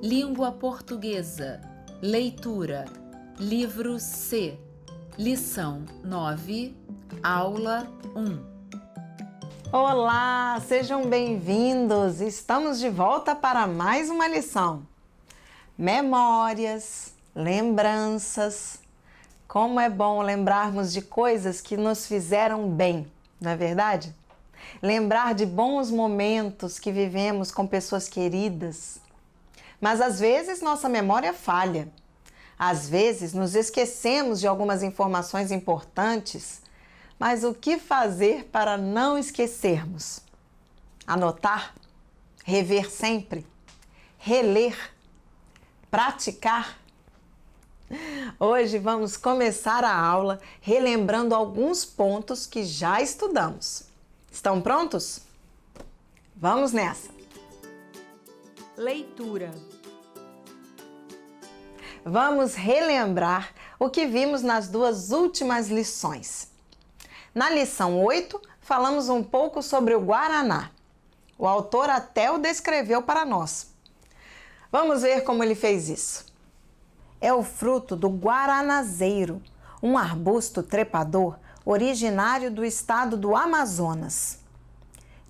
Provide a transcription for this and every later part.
Língua Portuguesa. Leitura. Livro C. Lição 9. Aula 1. Olá, sejam bem-vindos! Estamos de volta para mais uma lição. Memórias, lembranças. Como é bom lembrarmos de coisas que nos fizeram bem, não é verdade? Lembrar de bons momentos que vivemos com pessoas queridas. Mas às vezes nossa memória falha. Às vezes nos esquecemos de algumas informações importantes. Mas o que fazer para não esquecermos? Anotar? Rever sempre? Reler? Praticar? Hoje vamos começar a aula relembrando alguns pontos que já estudamos. Estão prontos? Vamos nessa! Leitura. Vamos relembrar o que vimos nas duas últimas lições. Na lição 8, falamos um pouco sobre o Guaraná. O autor até o descreveu para nós. Vamos ver como ele fez isso. É o fruto do guaranazeiro, um arbusto trepador originário do estado do Amazonas.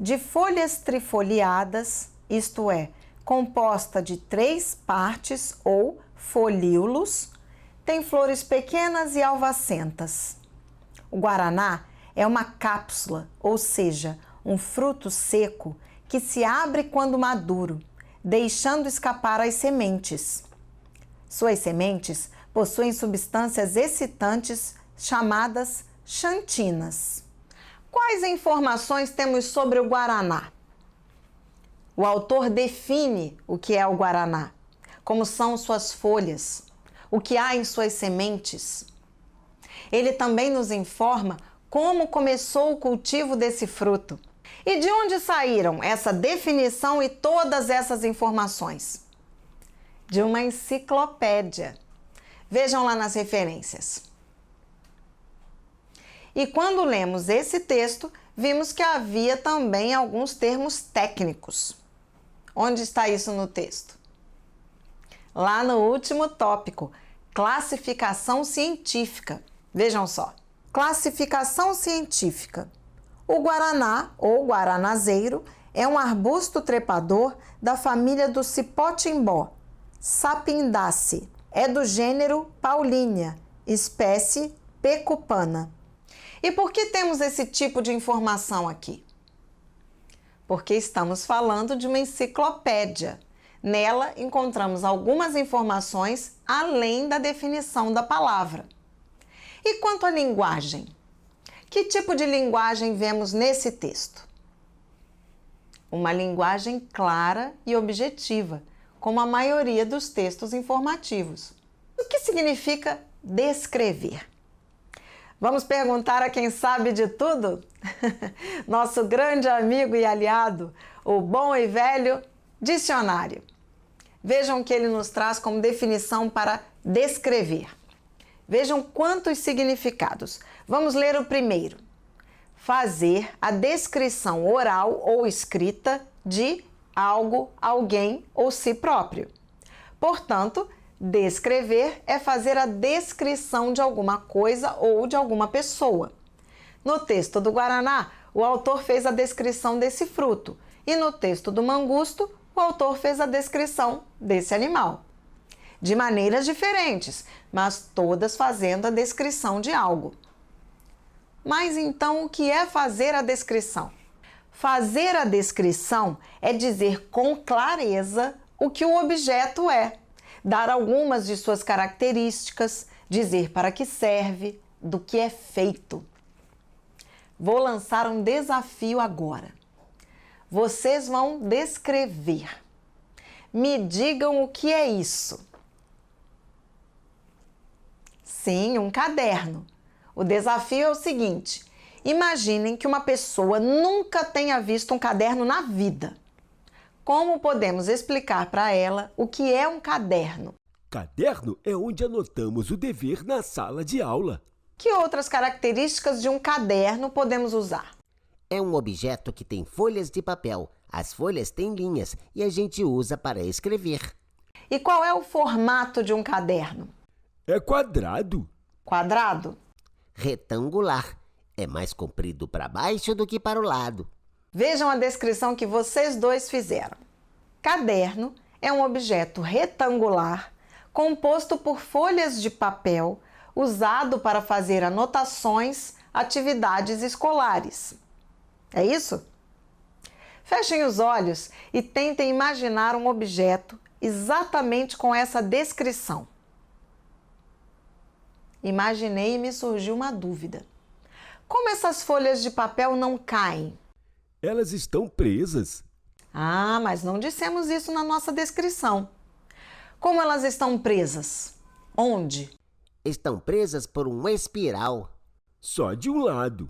De folhas trifoliadas, isto é, composta de 3 partes ou folíolos, tem flores pequenas e alvacentas. O guaraná é uma cápsula, ou seja, um fruto seco que se abre quando maduro, deixando escapar as sementes. Suas sementes possuem substâncias excitantes chamadas xantinas. Quais informações temos sobre o guaraná? O autor define o que é o guaraná, como são suas folhas, o que há em suas sementes. Ele também nos informa como começou o cultivo desse fruto. E de onde saíram essa definição e todas essas informações? De uma enciclopédia. Vejam lá nas referências. E quando lemos esse texto, vimos que havia também alguns termos técnicos. Onde está isso no texto? Lá no último tópico, classificação científica. Vejam só. Classificação científica. O guaraná, ou guaranazeiro, é um arbusto trepador da família do cipotimbó, Sapindaceae. É do gênero Paulínia, espécie Pecupana. E por que temos esse tipo de informação aqui? Porque estamos falando de uma enciclopédia. Nela encontramos algumas informações além da definição da palavra. E quanto à linguagem? Que tipo de linguagem vemos nesse texto? Uma linguagem clara e objetiva, como a maioria dos textos informativos. O que significa descrever? Vamos perguntar a quem sabe de tudo? Nosso grande amigo e aliado, o bom e velho dicionário. Vejam o que ele nos traz como definição para descrever. Vejam quantos significados. Vamos ler o primeiro. Fazer a descrição oral ou escrita de algo, alguém ou si próprio. Portanto, descrever é fazer a descrição de alguma coisa ou de alguma pessoa. No texto do Guaraná, o autor fez a descrição desse fruto e no texto do Mangusto, o autor fez a descrição desse animal. De maneiras diferentes, mas todas fazendo a descrição de algo. Mas então o que é fazer a descrição? Fazer a descrição é dizer com clareza o que o objeto é, dar algumas de suas características, dizer para que serve, do que é feito. Vou lançar um desafio agora. Vocês vão descrever. Me digam o que é isso. Sim, um caderno. O desafio é o seguinte: imaginem que uma pessoa nunca tenha visto um caderno na vida. Como podemos explicar para ela o que é um caderno? Caderno é onde anotamos o dever na sala de aula. Que outras características de um caderno podemos usar? É um objeto que tem folhas de papel. As folhas têm linhas e a gente usa para escrever. E qual é o formato de um caderno? É quadrado. Quadrado? Retangular. É mais comprido para baixo do que para o lado. Vejam a descrição que vocês dois fizeram. Caderno é um objeto retangular composto por folhas de papel usado para fazer anotações, atividades escolares. É isso? Fechem os olhos e tentem imaginar um objeto exatamente com essa descrição. Imaginei e me surgiu uma dúvida. Como essas folhas de papel não caem? Elas estão presas. Ah, mas não dissemos isso na nossa descrição. Como elas estão presas? Onde? Estão presas por uma espiral. Só de um lado.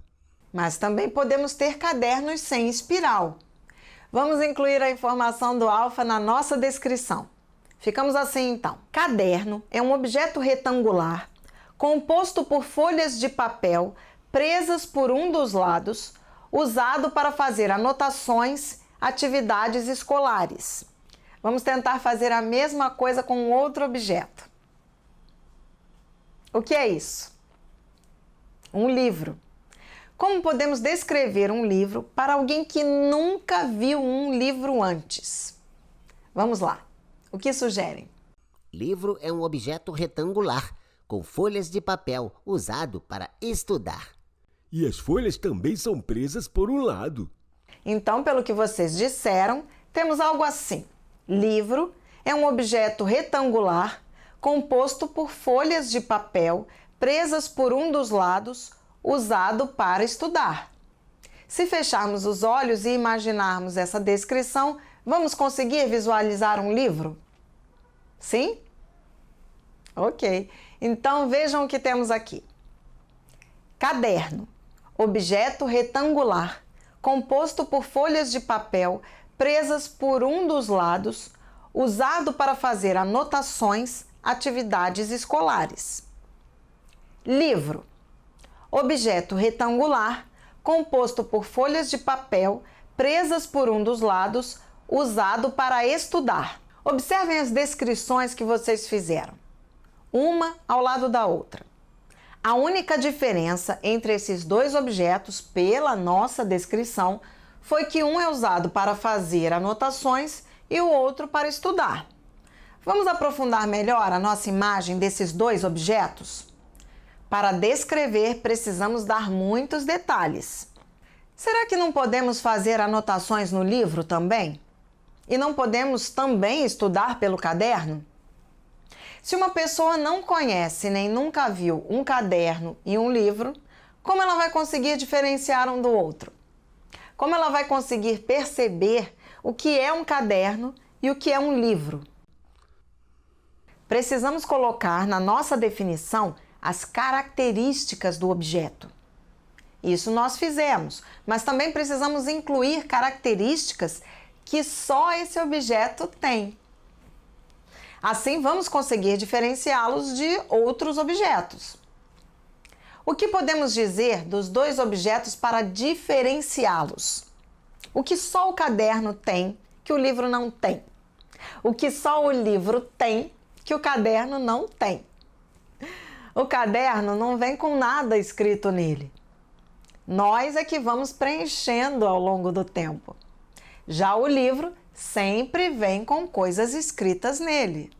Mas também podemos ter cadernos sem espiral. Vamos incluir a informação do Alfa na nossa descrição. Ficamos assim então. Caderno é um objeto retangular composto por folhas de papel presas por um dos lados, usado para fazer anotações, atividades escolares. Vamos tentar fazer a mesma coisa com outro objeto. O que é isso? Um livro. Como podemos descrever um livro para alguém que nunca viu um livro antes? Vamos lá. O que sugerem? Livro é um objeto retangular com folhas de papel usado para estudar. E as folhas também são presas por um lado. Então, pelo que vocês disseram, temos algo assim. Livro é um objeto retangular composto por folhas de papel presas por um dos lados, usado para estudar. Se fecharmos os olhos e imaginarmos essa descrição, vamos conseguir visualizar um livro? Sim? Ok. Então, vejam o que temos aqui. Caderno. Objeto retangular, composto por folhas de papel presas por um dos lados, usado para fazer anotações, atividades escolares. Livro. Objeto retangular, composto por folhas de papel presas por um dos lados, usado para estudar. Observem as descrições que vocês fizeram, uma ao lado da outra. A única diferença entre esses dois objetos, pela nossa descrição, foi que um é usado para fazer anotações e o outro para estudar. Vamos aprofundar melhor a nossa imagem desses dois objetos? Para descrever, precisamos dar muitos detalhes. Será que não podemos fazer anotações no livro também? E não podemos também estudar pelo caderno? Se uma pessoa não conhece nem nunca viu um caderno e um livro, como ela vai conseguir diferenciar um do outro? Como ela vai conseguir perceber o que é um caderno e o que é um livro? Precisamos colocar na nossa definição as características do objeto. Isso nós fizemos, mas também precisamos incluir características que só esse objeto tem. Assim, vamos conseguir diferenciá-los de outros objetos. O que podemos dizer dos dois objetos para diferenciá-los? O que só o caderno tem que o livro não tem? O que só o livro tem que o caderno não tem? O caderno não vem com nada escrito nele. Nós é que vamos preenchendo ao longo do tempo. Já o livro sempre vem com coisas escritas nele.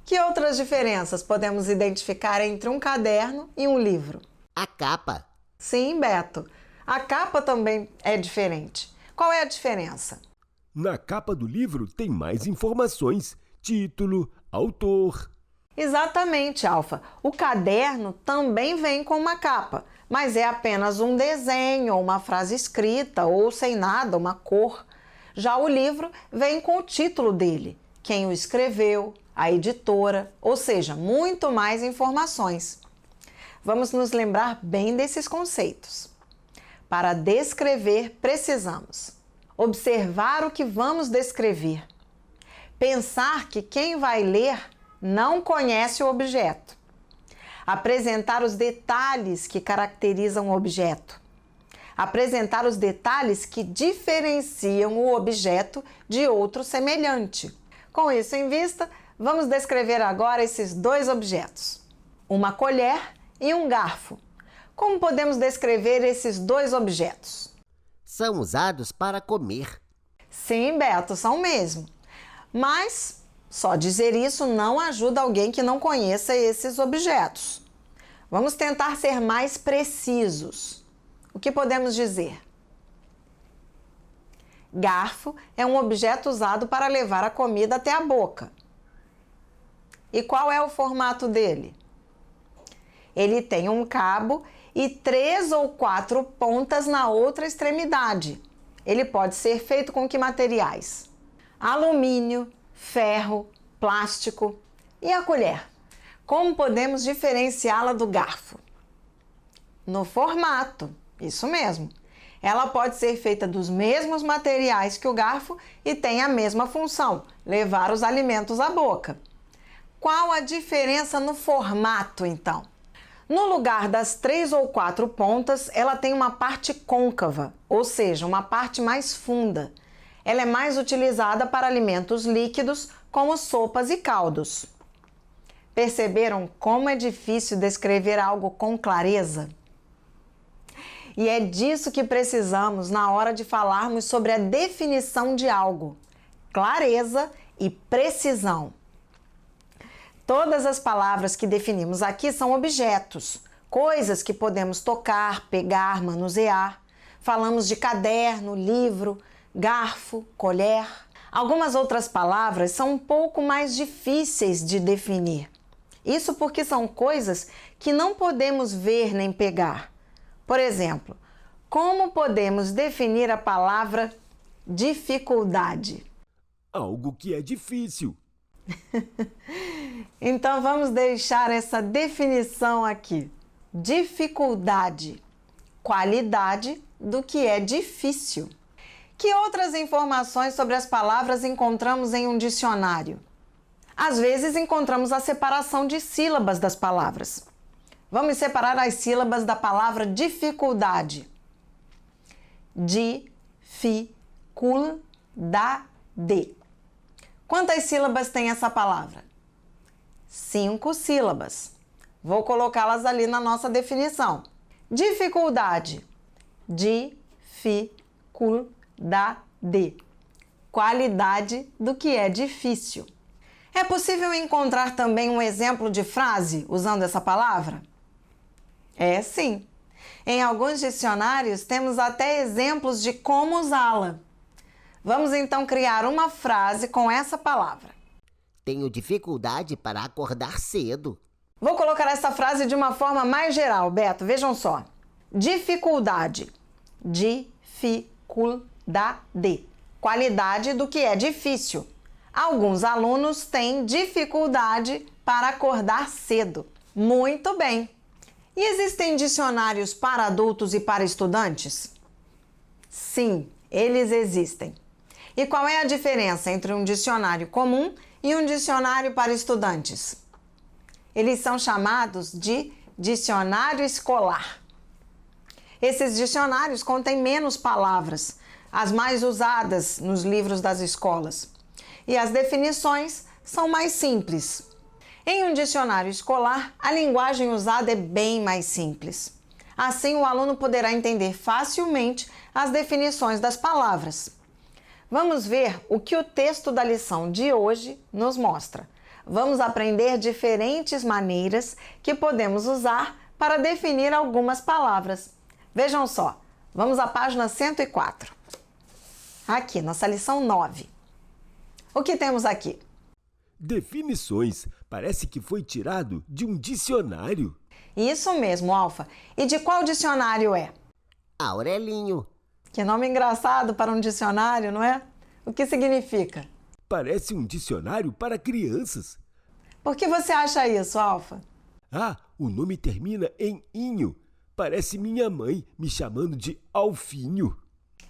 Que outras diferenças podemos identificar entre um caderno e um livro? A capa. Sim, Beto. A capa também é diferente. Qual é a diferença? Na capa do livro tem mais informações. Título, autor. Exatamente, Alfa. O caderno também vem com uma capa, mas é apenas um desenho, uma frase escrita ou sem nada, uma cor. Já o livro vem com o título dele, quem o escreveu, a editora, ou seja, muito mais informações. Vamos nos lembrar bem desses conceitos. Para descrever, precisamos observar o que vamos descrever, pensar que quem vai ler não conhece o objeto, apresentar os detalhes que caracterizam o objeto, apresentar os detalhes que diferenciam o objeto de outro semelhante. Com isso em vista, Vamos descrever agora esses dois objetos, uma colher e um garfo. Como podemos descrever esses dois objetos? São usados para comer. Sim, Beto, são mesmo. Mas só dizer isso não ajuda alguém que não conheça esses objetos. Vamos tentar ser mais precisos. O que podemos dizer? Garfo é um objeto usado para levar a comida até a boca. E qual é o formato dele? Ele tem um cabo e 3 ou 4 pontas na outra extremidade. Ele pode ser feito com que materiais? Alumínio, ferro, plástico. E a colher? Como podemos diferenciá-la do garfo? No formato, isso mesmo. Ela pode ser feita dos mesmos materiais que o garfo e tem a mesma função, levar os alimentos à boca. Qual a diferença no formato, então? No lugar das 3 ou 4 pontas, ela tem uma parte côncava, ou seja, uma parte mais funda. Ela é mais utilizada para alimentos líquidos, como sopas e caldos. Perceberam como é difícil descrever algo com clareza? E é disso que precisamos na hora de falarmos sobre a definição de algo: clareza e precisão. Todas as palavras que definimos aqui são objetos, coisas que podemos tocar, pegar, manusear. Falamos de caderno, livro, garfo, colher. Algumas outras palavras são um pouco mais difíceis de definir. Isso porque são coisas que não podemos ver nem pegar. Por exemplo, como podemos definir a palavra dificuldade? Algo que é difícil. Então vamos deixar essa definição aqui. Dificuldade, qualidade do que é difícil. Que outras informações sobre as palavras encontramos em um dicionário? Às vezes encontramos a separação de sílabas das palavras. Vamos separar as sílabas da palavra dificuldade. Di-fi-cul-da-de. Quantas sílabas tem essa palavra? 5 sílabas. Vou colocá-las ali na nossa definição. Dificuldade. Di-fi-cul-da-de. Qualidade do que é difícil. É possível encontrar também um exemplo de frase usando essa palavra? É sim. Em alguns dicionários temos até exemplos de como usá-la. Vamos então criar uma frase com essa palavra. Tenho dificuldade para acordar cedo. Vou colocar essa frase de uma forma mais geral, Beto. Vejam só. Dificuldade. Dificuldade. Qualidade do que é difícil. Alguns alunos têm dificuldade para acordar cedo. Muito bem. E existem dicionários para adultos e para estudantes? Sim, eles existem. E qual é a diferença entre um dicionário comum e um dicionário para estudantes? Eles são chamados de dicionário escolar. Esses dicionários contêm menos palavras, as mais usadas nos livros das escolas. E as definições são mais simples. Em um dicionário escolar, a linguagem usada é bem mais simples. Assim, o aluno poderá entender facilmente as definições das palavras. Vamos ver o que o texto da lição de hoje nos mostra. Vamos aprender diferentes maneiras que podemos usar para definir algumas palavras. Vejam só, vamos à página 104. Aqui, nossa lição 9. O que temos aqui? Definições. Parece que foi tirado de um dicionário. Isso mesmo, Alfa. E de qual dicionário é? Aurelinho. Que nome engraçado para um dicionário, não é? O que significa? Parece um dicionário para crianças. Por que você acha isso, Alfa? Ah, o nome termina em inho. Parece minha mãe me chamando de Alfinho.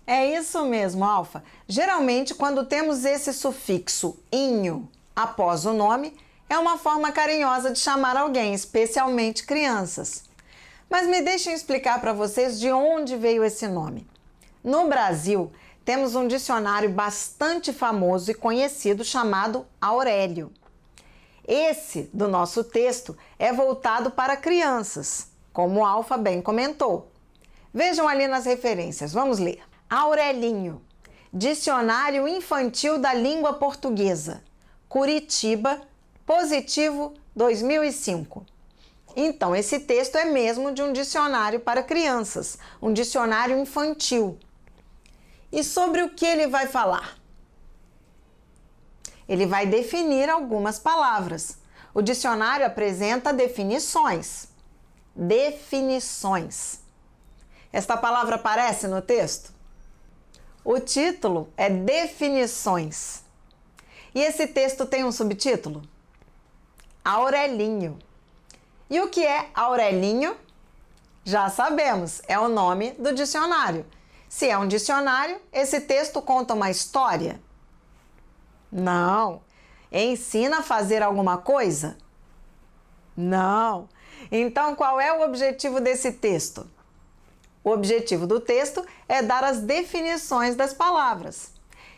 É isso mesmo, Alfa. Geralmente, quando temos esse sufixo inho após o nome, é uma forma carinhosa de chamar alguém, especialmente crianças. Mas me deixem explicar para vocês de onde veio esse nome. No Brasil, temos um dicionário bastante famoso e conhecido chamado Aurélio. Esse do nosso texto é voltado para crianças, como o Alfa bem comentou. Vejam ali nas referências, vamos ler. Aurelinho, Dicionário Infantil da Língua Portuguesa, Curitiba, Positivo 2005. Então, esse texto é mesmo de um dicionário para crianças, um dicionário infantil. E sobre o que ele vai falar? Ele vai definir algumas palavras. O dicionário apresenta definições. Definições. Esta palavra aparece no texto? O título é Definições. E esse texto tem um subtítulo? Aurelinho. E o que é Aurelinho? Já sabemos, é o nome do dicionário. Se é um dicionário, esse texto conta uma história? Não. Ensina a fazer alguma coisa? Não. Então, qual é o objetivo desse texto? O objetivo do texto é dar as definições das palavras.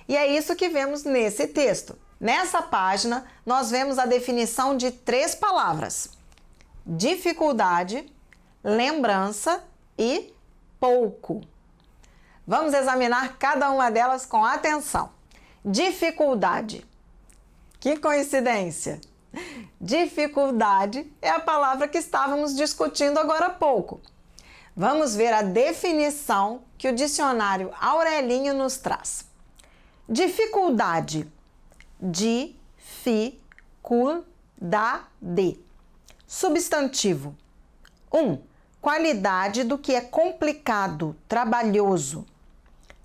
E é isso que vemos nesse texto. Nessa página, nós vemos a definição de 3 palavras: dificuldade, lembrança e pouco. Vamos examinar cada uma delas com atenção. Dificuldade. Que coincidência! Dificuldade é a palavra que estávamos discutindo agora há pouco. Vamos ver a definição que o dicionário Aurelinho nos traz. Dificuldade. Di-fi-cul-da-de. Substantivo. 1. Qualidade do que é complicado, trabalhoso.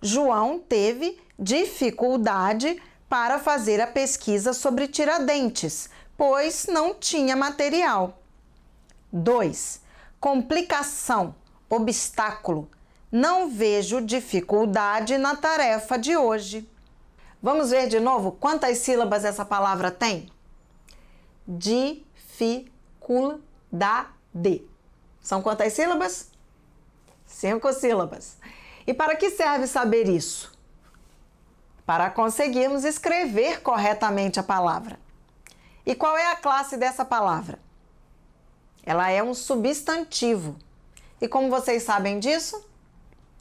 João teve dificuldade para fazer a pesquisa sobre Tiradentes, pois não tinha material. 2. Complicação, obstáculo. Não vejo dificuldade na tarefa de hoje. Vamos ver de novo quantas sílabas essa palavra tem? Dificuldade. São quantas sílabas? 5 sílabas. E para que serve saber isso? Para conseguirmos escrever corretamente a palavra. E qual é a classe dessa palavra? Ela é um substantivo. E como vocês sabem disso?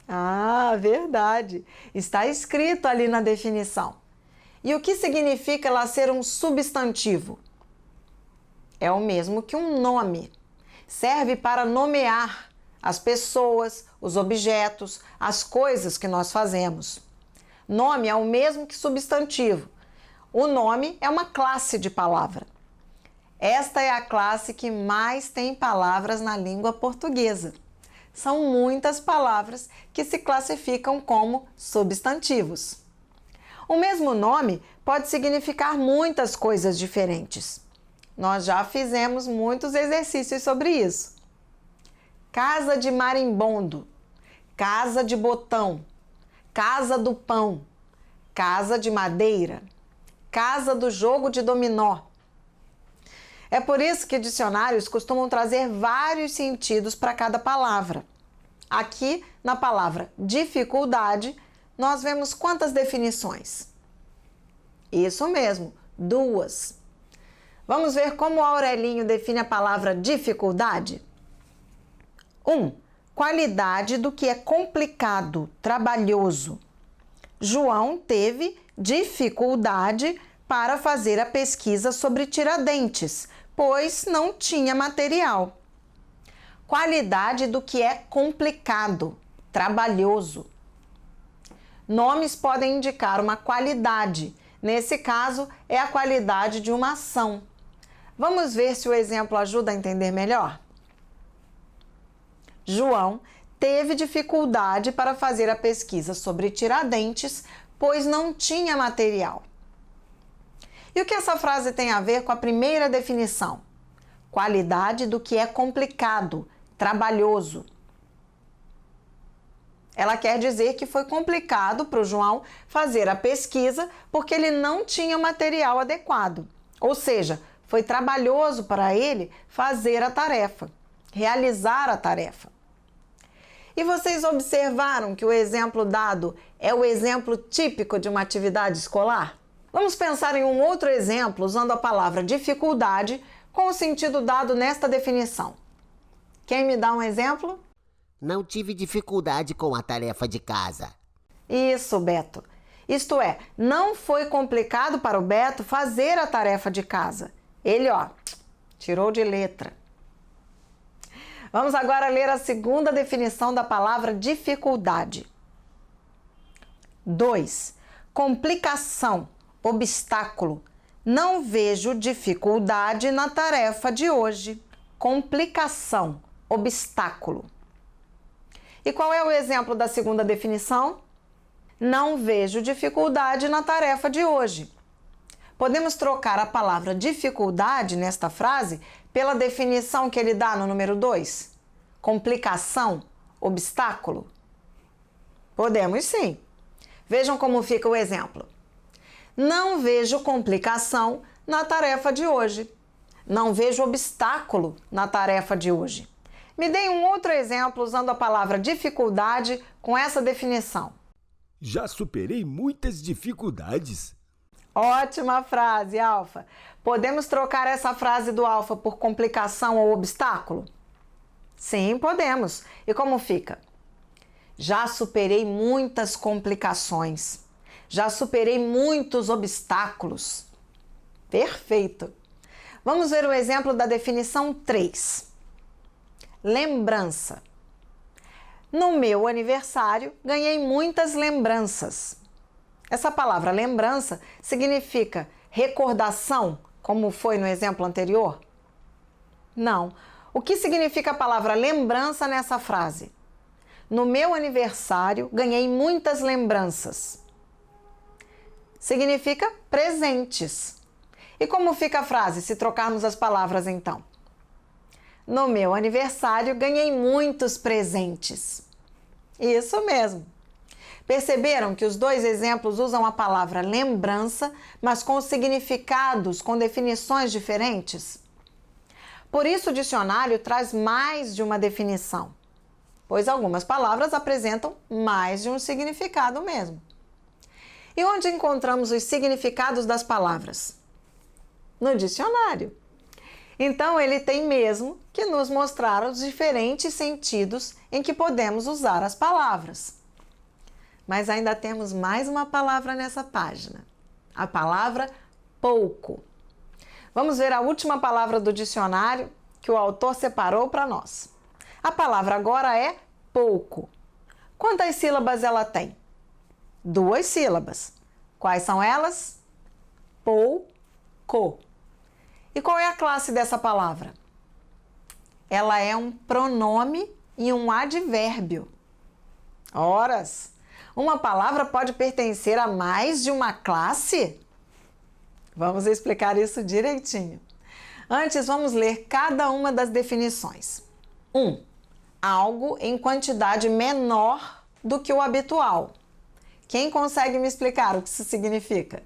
Ah, verdade! Está escrito ali na definição. E o que significa ela ser um substantivo? É o mesmo que um nome. Serve para nomear as pessoas, os objetos, as coisas que nós fazemos. Nome é o mesmo que substantivo. O nome é uma classe de palavra. Esta é a classe que mais tem palavras na língua portuguesa. São muitas palavras que se classificam como substantivos. O mesmo nome pode significar muitas coisas diferentes. Nós já fizemos muitos exercícios sobre isso. Casa de marimbondo, casa de botão, casa do pão, casa de madeira, casa do jogo de dominó. É por isso que dicionários costumam trazer vários sentidos para cada palavra. Aqui, na palavra dificuldade, nós vemos quantas definições? Isso mesmo, 2. Vamos ver como o Aurelinho define a palavra dificuldade? 1. Qualidade do que é complicado, trabalhoso. João teve dificuldade para fazer a pesquisa sobre Tiradentes, pois não tinha material. Qualidade do que é complicado, trabalhoso. Nomes podem indicar uma qualidade. Nesse caso, é a qualidade de uma ação. Vamos ver se o exemplo ajuda a entender melhor? João teve dificuldade para fazer a pesquisa sobre Tiradentes, pois não tinha material. E o que essa frase tem a ver com a primeira definição? Qualidade do que é complicado, trabalhoso. Ela quer dizer que foi complicado para o João fazer a pesquisa porque ele não tinha material adequado. Ou seja, foi trabalhoso para ele fazer a tarefa, realizar a tarefa. E vocês observaram que o exemplo dado é o exemplo típico de uma atividade escolar? Vamos pensar em um outro exemplo usando a palavra dificuldade com o sentido dado nesta definição. Quem me dá um exemplo? Não tive dificuldade com a tarefa de casa. Isso, Beto. Isto é, não foi complicado para o Beto fazer a tarefa de casa. Ele, tirou de letra. Vamos agora ler a segunda definição da palavra dificuldade. 2. Complicação, obstáculo. Não vejo dificuldade na tarefa de hoje. Complicação, obstáculo. E qual é o exemplo da segunda definição? Não vejo dificuldade na tarefa de hoje. Podemos trocar a palavra dificuldade nesta frase pela definição que ele dá no número 2? Complicação, obstáculo? Podemos sim. Vejam como fica o exemplo. Não vejo complicação na tarefa de hoje. Não vejo obstáculo na tarefa de hoje. Me deem um outro exemplo usando a palavra dificuldade com essa definição. Já superei muitas dificuldades. Ótima frase, Alfa. Podemos trocar essa frase do Alfa por complicação ou obstáculo? Sim, podemos. E como fica? Já superei muitas complicações. Já superei muitos obstáculos. Perfeito. Vamos ver o exemplo da definição 3. Lembrança. No meu aniversário, ganhei muitas lembranças. Essa palavra lembrança significa recordação, como foi no exemplo anterior? Não. O que significa a palavra lembrança nessa frase? No meu aniversário, ganhei muitas lembranças. Significa presentes. E como fica a frase se trocarmos as palavras então? No meu aniversário, ganhei muitos presentes. Isso mesmo. Perceberam que os dois exemplos usam a palavra lembrança, mas com significados, com definições diferentes? Por isso o dicionário traz mais de uma definição, pois algumas palavras apresentam mais de um significado mesmo. E onde encontramos os significados das palavras? No dicionário. Então, ele tem mesmo que nos mostrar os diferentes sentidos em que podemos usar as palavras. Mas ainda temos mais uma palavra nessa página. A palavra pouco. Vamos ver a última palavra do dicionário que o autor separou para nós. A palavra agora é pouco. Quantas sílabas ela tem? 2 sílabas. Quais são elas? Pouco. E qual é a classe dessa palavra? Ela é um pronome e um advérbio. Horas! Uma palavra pode pertencer a mais de uma classe? Vamos explicar isso direitinho. Antes, vamos ler cada uma das definições. 1. Algo em quantidade menor do que o habitual. Quem consegue me explicar o que isso significa?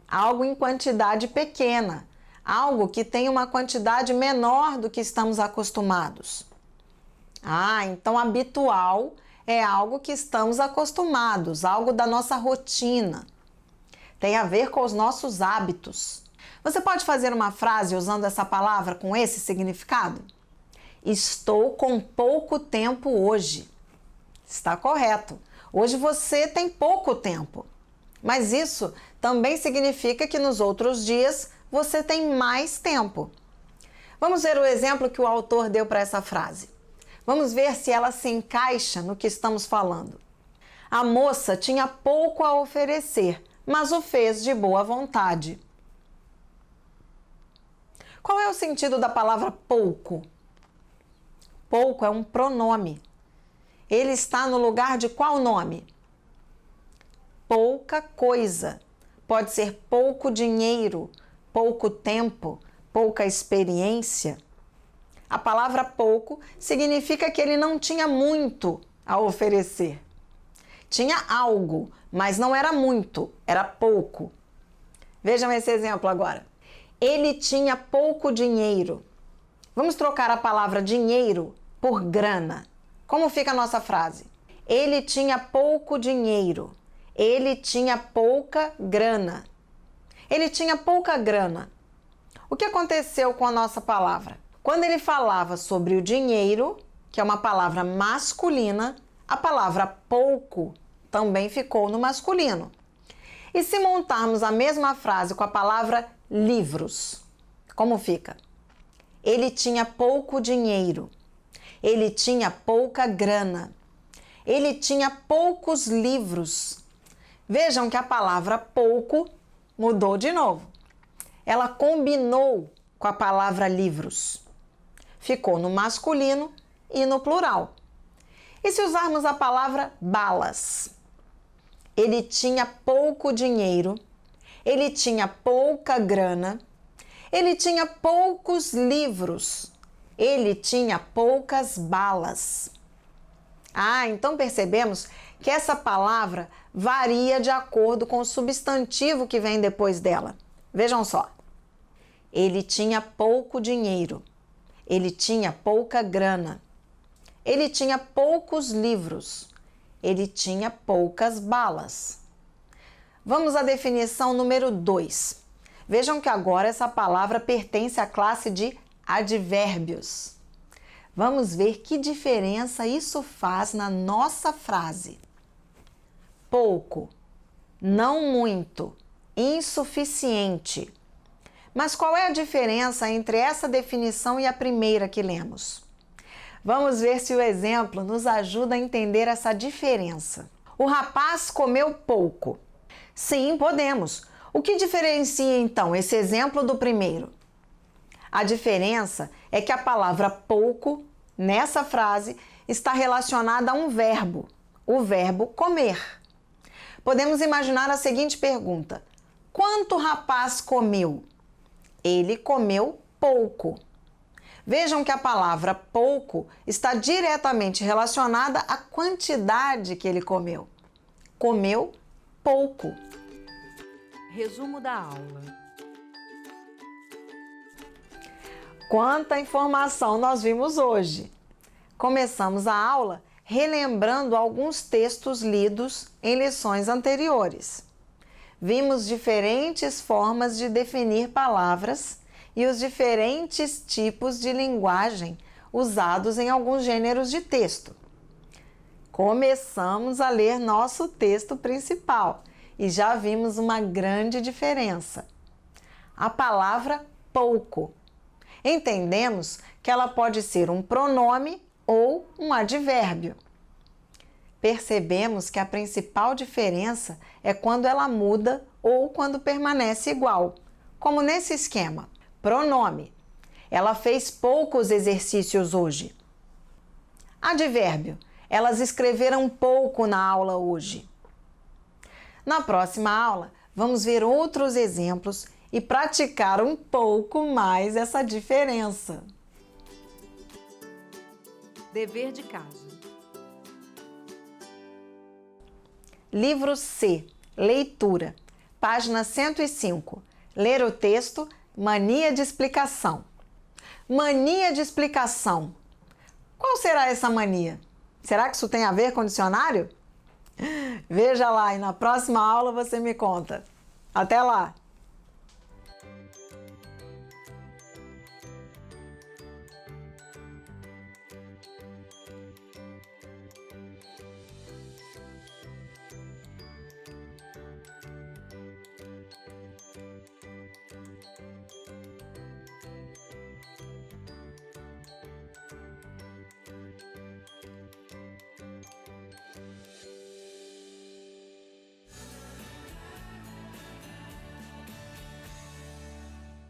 Algo em quantidade pequena, algo que tem uma quantidade menor do que estamos acostumados. Então habitual é algo que estamos acostumados, algo da nossa rotina. Tem a ver com os nossos hábitos. Você pode fazer uma frase usando essa palavra com esse significado? Estou com pouco tempo hoje. Está correto. Hoje você tem pouco tempo. Mas isso também significa que nos outros dias você tem mais tempo. Vamos ver o exemplo que o autor deu para essa frase. Vamos ver se ela se encaixa no que estamos falando. A moça tinha pouco a oferecer, mas o fez de boa vontade. Qual é o sentido da palavra pouco? Pouco é um pronome. Ele está no lugar de qual nome? Pouca coisa. Pode ser pouco dinheiro, pouco tempo, pouca experiência. A palavra pouco significa que ele não tinha muito a oferecer. Tinha algo, mas não era muito, era pouco. Vejam esse exemplo agora. Ele tinha pouco dinheiro. Vamos trocar a palavra dinheiro por grana. Como fica a nossa frase? Ele tinha pouco dinheiro. Ele tinha pouca grana. Ele tinha pouca grana. O que aconteceu com a nossa palavra? Quando ele falava sobre o dinheiro, que é uma palavra masculina, a palavra pouco também ficou no masculino. E se montarmos a mesma frase com a palavra livros, como fica? Ele tinha pouco dinheiro. Ele tinha pouca grana. Ele tinha poucos livros. Vejam que a palavra pouco mudou de novo. Ela combinou com a palavra livros. Ficou no masculino e no plural. E se usarmos a palavra balas? Ele tinha pouco dinheiro, ele tinha pouca grana, ele tinha poucos livros, ele tinha poucas balas. Então percebemos que essa palavra varia de acordo com o substantivo que vem depois dela. Vejam só. Ele tinha pouco dinheiro, ele tinha pouca grana, ele tinha poucos livros, ele tinha poucas balas. Vamos à definição número 2. Vejam que agora essa palavra pertence à classe de advérbios. Vamos ver que diferença isso faz na nossa frase. Pouco, não muito, insuficiente. Mas qual é a diferença entre essa definição e a primeira que lemos? Vamos ver se o exemplo nos ajuda a entender essa diferença. O rapaz comeu pouco. Sim, podemos. O que diferencia então esse exemplo do primeiro? A diferença é que a palavra pouco, nessa frase, está relacionada a um verbo, o verbo comer. Podemos imaginar a seguinte pergunta: quanto o rapaz comeu? Ele comeu pouco. Vejam que a palavra pouco está diretamente relacionada à quantidade que ele comeu. Comeu pouco. Resumo da aula. Quanta informação nós vimos hoje! Começamos a aula relembrando alguns textos lidos em lições anteriores. Vimos diferentes formas de definir palavras e os diferentes tipos de linguagem usados em alguns gêneros de texto. Começamos a ler nosso texto principal e já vimos uma grande diferença. A palavra pouco. Entendemos que ela pode ser um pronome ou um advérbio. Percebemos que a principal diferença é quando ela muda ou quando permanece igual, como nesse esquema. Pronome. Ela fez poucos exercícios hoje. Advérbio. Elas escreveram pouco na aula hoje. Na próxima aula, vamos ver outros exemplos e praticar um pouco mais essa diferença. Dever de casa. Livro C, Leitura, página 105. Ler o texto, mania de explicação. Mania de explicação. Qual será essa mania? Será que isso tem a ver com dicionário? Veja lá e na próxima aula você me conta. Até lá!